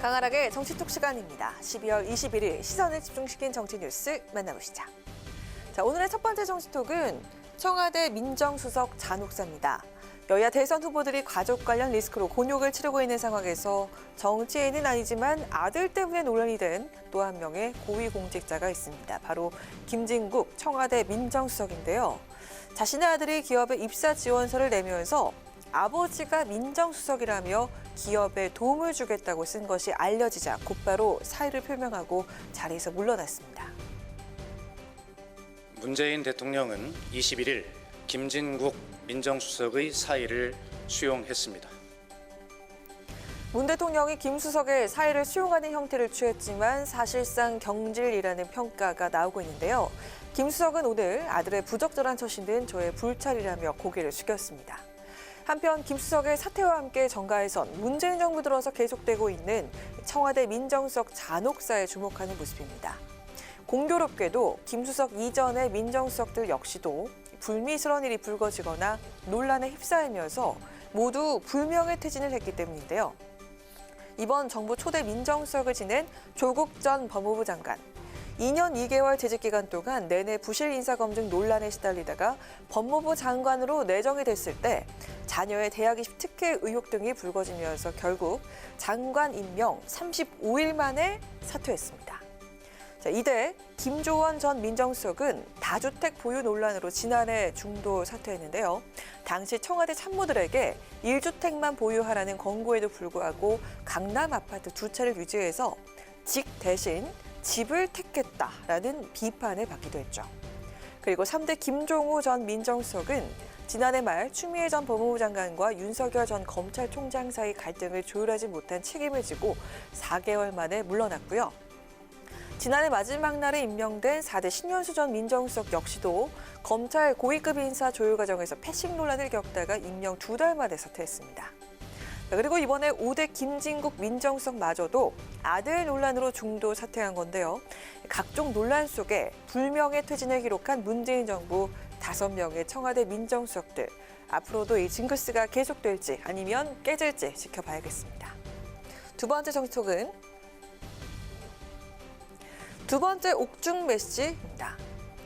강하락의 정치톡 시간입니다. 12월 21일 시선을 집중시킨 정치 뉴스 만나보시죠. 자, 오늘의 첫 번째 정치톡은 청와대 민정수석 잔혹사입니다. 여야 대선 후보들이 가족 관련 리스크로 곤욕을 치르고 있는 상황에서 정치인은 아니지만 아들 때문에 논란이 된 또 한 명의 고위공직자가 있습니다. 바로 김진국 청와대 민정수석인데요. 자신의 아들이 기업에 입사 지원서를 내면서 아버지가 민정수석이라며 기업에 도움을 주겠다고 쓴 것이 알려지자 곧바로 사의를 표명하고 자리에서 물러났습니다. 문재인 대통령은 21일 김진국 민정수석의 사의를 수용했습니다. 문 대통령이 김 수석의 사의를 수용하는 형태를 취했지만 사실상 경질이라는 평가가 나오고 있는데요. 김 수석은 오늘 아들의 부적절한 처신은 저의 불찰이라며 고개를 숙였습니다. 한편 김 수석의 사퇴와 함께 정가에선 문재인 정부 들어서 계속되고 있는 청와대 민정수석 잔혹사에 주목하는 모습입니다. 공교롭게도 김 수석 이전의 민정수석들 역시도 불미스러운 일이 불거지거나 논란에 휩싸이면서 모두 불명예 퇴진을 했기 때문인데요. 이번 정부 초대 민정수석을 지낸 조국 전 법무부 장관. 2년 2개월 재직 기간 동안 내내 부실 인사검증 논란에 시달리다가 법무부 장관으로 내정이 됐을 때 자녀의 대학 입시 특혜 의혹 등이 불거지면서 결국 장관 임명 35일 만에 사퇴했습니다. 자, 이때 김조원 전 민정수석은 다주택 보유 논란으로 지난해 중도 사퇴했는데요. 당시 청와대 참모들에게 1주택만 보유하라는 권고에도 불구하고 강남 아파트 2채를 유지해서 직 대신 집을 택했다라는 비판을 받기도 했죠. 그리고 3대 김종우 전 민정수석은 지난해 말 추미애 전 법무부 장관과 윤석열 전 검찰총장 사이 갈등을 조율하지 못한 책임을 지고 4개월 만에 물러났고요. 지난해 마지막 날에 임명된 4대 신현수 전 민정수석 역시도 검찰 고위급 인사 조율 과정에서 패싱 논란을 겪다가 임명 2달 만에 사퇴했습니다. 그리고 이번에 5대 김진국 민정수석마저도 아들 논란으로 중도 사퇴한 건데요. 각종 논란 속에 불명예 퇴진을 기록한 문재인 정부 5명의 청와대 민정수석들. 앞으로도 이 징크스가 계속될지 아니면 깨질지 지켜봐야겠습니다. 두 번째 정치톡은 두 번째 옥중 메시지입니다.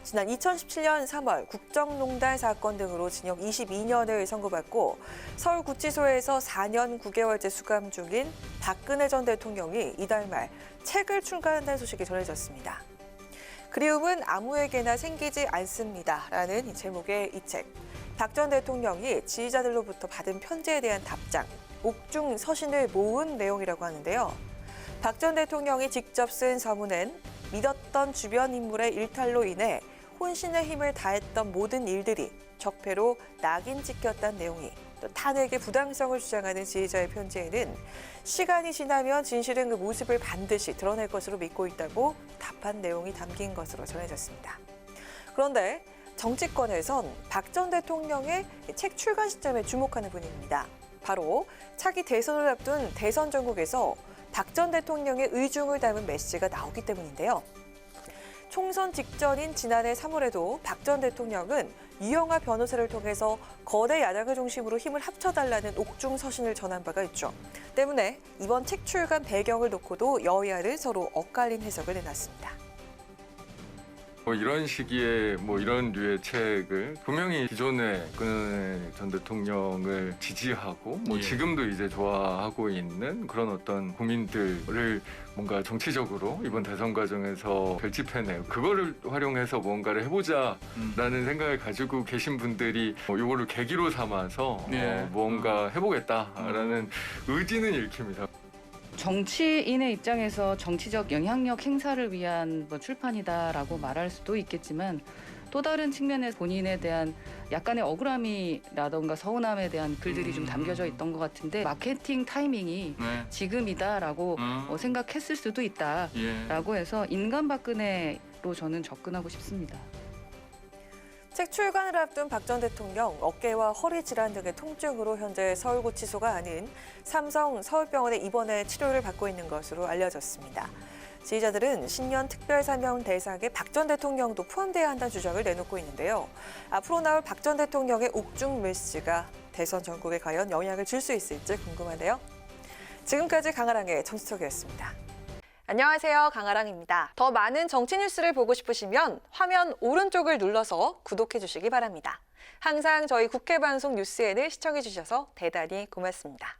지난 2017년 3월 국정농단 사건 등으로 징역 22년을 선고받고 서울구치소에서 4년 9개월째 수감 중인 박근혜 전 대통령이 이달 말 책을 출간한다는 소식이 전해졌습니다. 그리움은 아무에게나 생기지 않습니다라는 제목의 이 책. 박 전 대통령이 지지자들로부터 받은 편지에 대한 답장, 옥중 서신을 모은 내용이라고 하는데요. 박 전 대통령이 직접 쓴 서문엔 믿었던 주변 인물의 일탈로 인해 혼신의 힘을 다했던 모든 일들이 적폐로 낙인 찍혔다는 내용이, 또 탄핵의 부당성을 주장하는 지지자의 편지에는 시간이 지나면 진실은 그 모습을 반드시 드러낼 것으로 믿고 있다고 답한 내용이 담긴 것으로 전해졌습니다. 그런데 정치권에선 박 전 대통령의 책 출간 시점에 주목하는 분위기입니다. 바로 차기 대선을 앞둔 대선 전국에서 박 전 대통령의 의중을 담은 메시지가 나오기 때문인데요. 총선 직전인 지난해 3월에도 박 전 대통령은 유영하 변호사를 통해서 거대 야당을 중심으로 힘을 합쳐달라는 옥중 서신을 전한 바가 있죠. 때문에 이번 책 출간 배경을 놓고도 여야를 서로 엇갈린 해석을 내놨습니다. 이런 시기에 이런 류의 책을 분명히 기존의 박근혜 전 대통령을 지지하고 지금도 이제 좋아하고 있는 그런 어떤 국민들을 뭔가 정치적으로 이번 대선 과정에서 결집해내고 그거를 활용해서 뭔가를 해보자라는 생각을 가지고 계신 분들이 이거를 계기로 삼아서 뭔가 해보겠다라는 의지는 읽힙니다. 정치인의 입장에서 정치적 영향력 행사를 위한 출판이다라고 말할 수도 있겠지만 또 다른 측면에서 본인에 대한 약간의 억울함이라던가 서운함에 대한 글들이 좀 담겨져 있던 것 같은데 마케팅 타이밍이 지금이다라고 생각했을 수도 있다라고 해서 인간 박근혜로 저는 접근하고 싶습니다. 책 출간을 앞둔 박 전 대통령 어깨와 허리 질환 등의 통증으로 현재 서울구치소가 아닌 삼성 서울병원에 입원해 치료를 받고 있는 것으로 알려졌습니다. 지지자들은 신년 특별사명 대상에 박 전 대통령도 포함돼야 한다는 주장을 내놓고 있는데요. 앞으로 나올 박 전 대통령의 옥중 메시지가 대선 전국에 과연 영향을 줄 수 있을지 궁금하네요. 지금까지 강아랑의 정치톡이었습니다. 안녕하세요. 강아랑입니다. 더 많은 정치 뉴스를 보고 싶으시면 화면 오른쪽을 눌러서 구독해 주시기 바랍니다. 항상 저희 국회 방송 뉴스엔을 시청해 주셔서 대단히 고맙습니다.